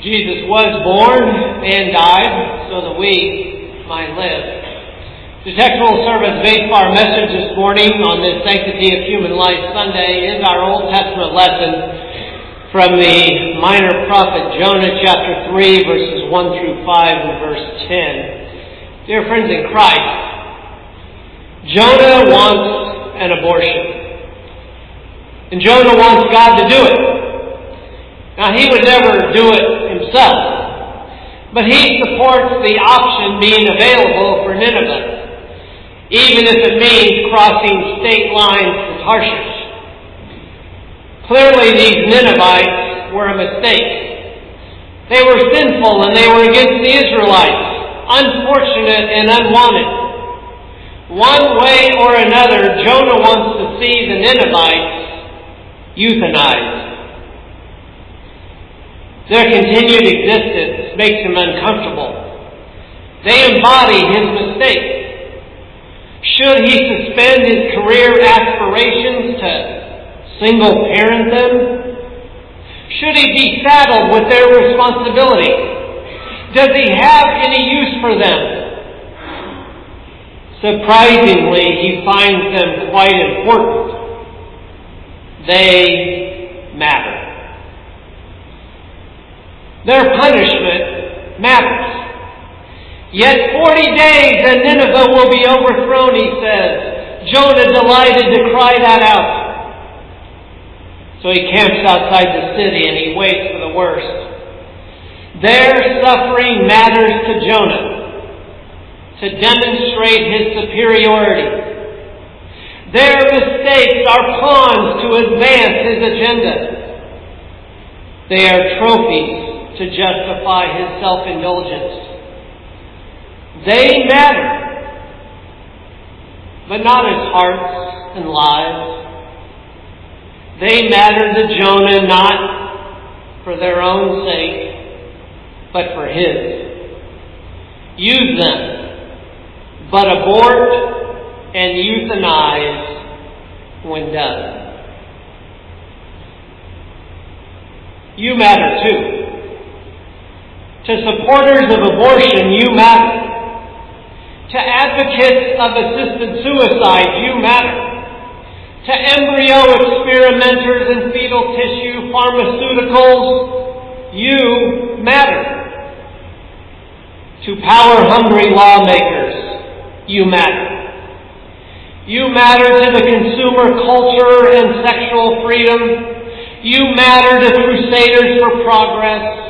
Jesus was born and died so that we might live. The textual service based for our message this morning on this Sanctity of Human Life Sunday is our Old Testament lesson from the minor prophet Jonah chapter 3 verses 1 through 5 and verse 10. Dear friends in Christ, Jonah wants an abortion. And Jonah wants God to do it. Now, he would never do it himself, but he supports the option being available for Nineveh, even if it means crossing state lines to Tarshish. Clearly, these Ninevites were a mistake. They were sinful and they were against the Israelites, unfortunate and unwanted. One way or another, Jonah wants to see the Ninevites euthanized. Their continued existence makes him uncomfortable. They embody his mistake. Should he suspend his career aspirations to single parent them? Should he be saddled with their responsibility? Does he have any use for them? Surprisingly, he finds them quite important. They matter. Their punishment matters. Yet 40 days and Nineveh will be overthrown, he says. Jonah delighted to cry that out. So he camps outside the city and he waits for the worst. Their suffering matters to Jonah to demonstrate his superiority. Their mistakes are pawns to advance his agenda. They are trophies to justify his self-indulgence. They matter, but not his hearts and lives. They matter to Jonah not for their own sake, but for his. Use them, but abort and euthanize when done. You matter too. To supporters of abortion, you matter. To advocates of assisted suicide, you matter. To embryo experimenters in fetal tissue pharmaceuticals, you matter. To power-hungry lawmakers, you matter. You matter to the consumer culture and sexual freedom. You matter to crusaders for progress.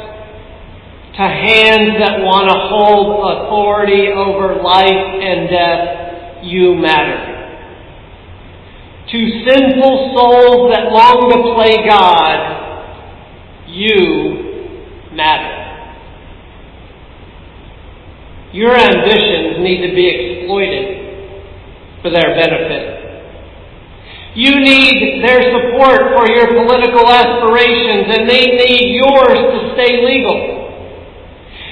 To hands that want to hold authority over life and death, you matter. To sinful souls that long to play God, you matter. Your ambitions need to be exploited for their benefit. You need their support for your political aspirations, and they need yours to stay legal.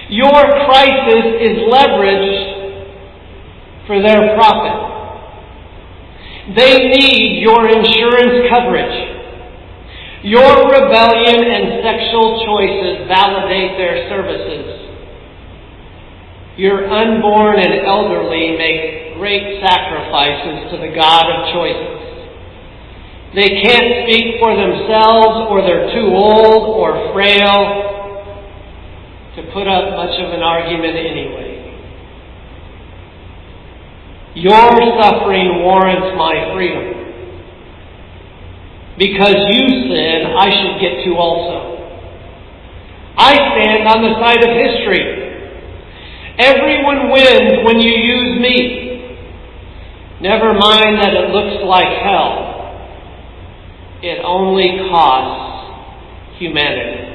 Your crisis is leveraged for their profit. They need your insurance coverage. Your rebellion and sexual choices validate their services. Your unborn and elderly make great sacrifices to the God of choices. They can't speak for themselves, or they're too old or frail to put up much of an argument anyway. Your suffering warrants my freedom. Because you sin, I should get to also. I stand on the side of history. Everyone wins when you use me. Never mind that it looks like hell. It only costs humanity.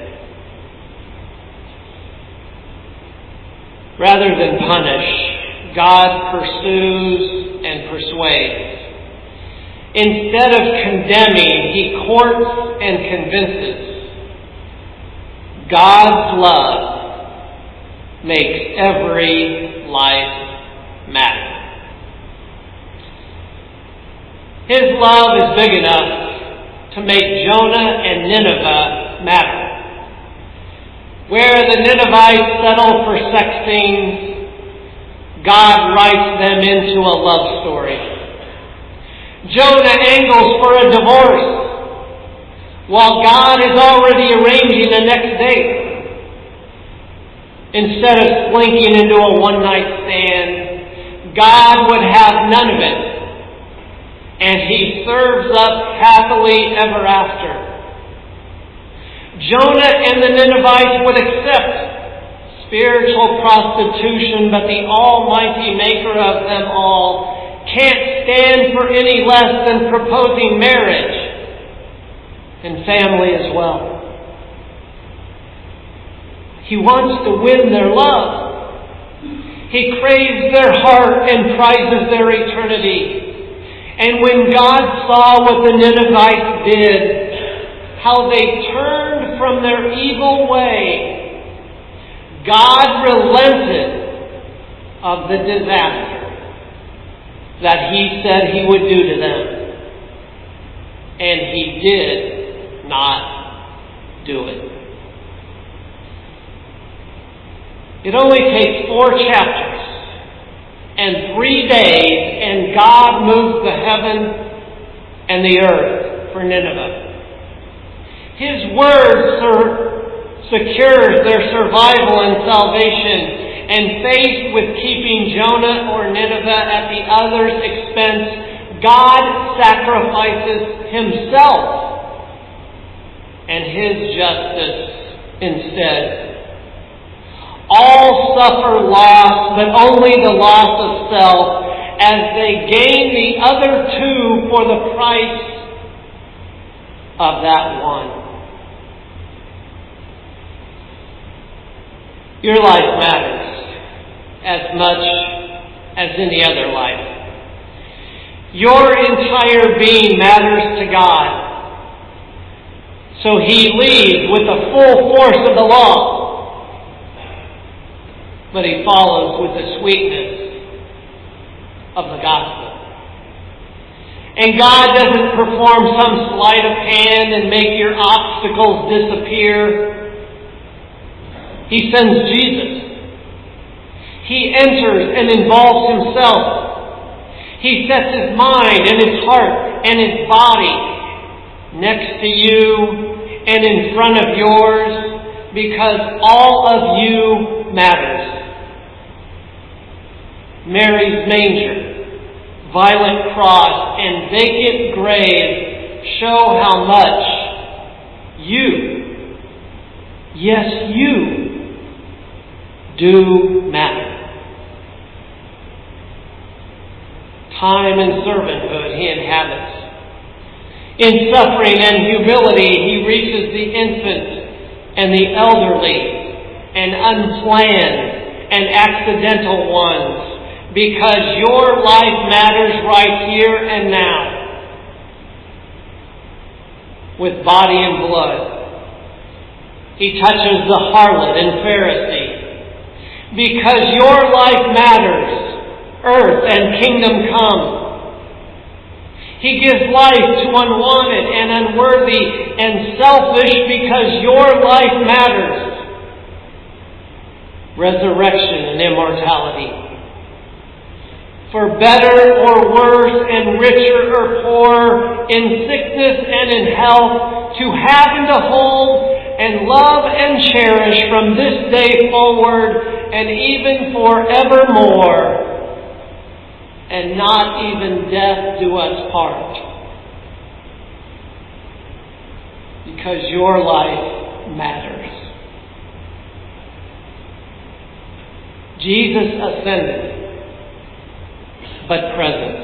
Rather than punish, God pursues and persuades. Instead of condemning, He courts and convinces. God's love makes every life matter. His love is big enough to make Jonah and Nineveh matter. Where the Ninevites settle for sex scenes, God writes them into a love story. Jonah angles for a divorce, while God is already arranging a next date. Instead of slinking into a one-night stand, God would have none of it, and He serves up happily ever after. Jonah and the Ninevites would accept spiritual prostitution, but the Almighty Maker of them all can't stand for any less than proposing marriage and family as well. He wants to win their love. He craves their heart and prizes their eternity. And when God saw what the Ninevites did, how they turned from their evil way, God relented of the disaster that He said He would do to them. And He did not do it. It only takes 4 chapters and 3 days, and God moves the heaven and the earth for Nineveh. His word secures their survival and salvation, and faced with keeping Jonah or Nineveh at the other's expense, God sacrifices Himself and His justice instead. All suffer loss, but only the loss of self, as they gain the other 2 for the price of that one. Your life matters as much as any other life. Your entire being matters to God. So He leads with the full force of the law, but He follows with the sweetness of the gospel. And God doesn't perform some sleight of hand and make your obstacles disappear. He sends Jesus. He enters and involves Himself. He sets His mind and His heart and His body next to you and in front of yours, because all of you matters. Mary's manger, violet cross, and vacant grave show how much you, yes, you, do matter. Time and servanthood He inhabits. In suffering and humility He reaches the infant and the elderly and unplanned and accidental ones, because your life matters right here and now, with body and blood. He touches the harlot and Pharisee, because your life matters, earth and kingdom come. He gives life to unwanted and unworthy and selfish, because your life matters, resurrection and immortality. For better or worse, and richer or poorer, in sickness and in health, to have and to hold and love and cherish from this day forward and even forevermore, and not even death do us part. Because your life matters. Jesus ascended, but present.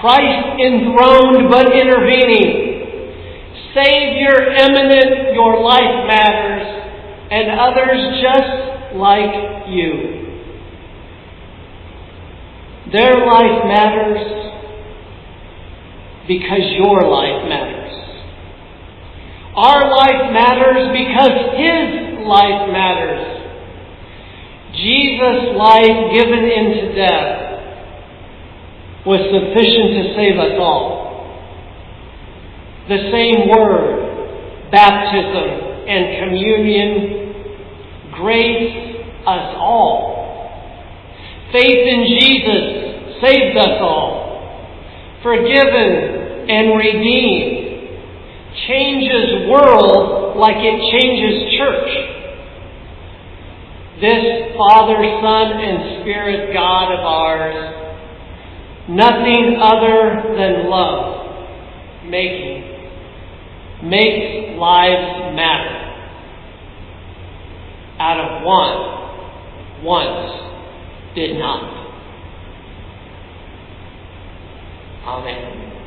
Christ enthroned, but intervening. Savior eminent, your life matters, and others just like you. Their life matters because your life matters. Our life matters because His life matters. Jesus' life given into death was sufficient to save us all. The same word, baptism, and communion grace us all. Faith in Jesus saves us all. Forgiven and redeemed. Changes world like it changes church. This Father, Son, and Spirit God of ours, nothing other than love makes lives matter. Out of one, once did not. Amen.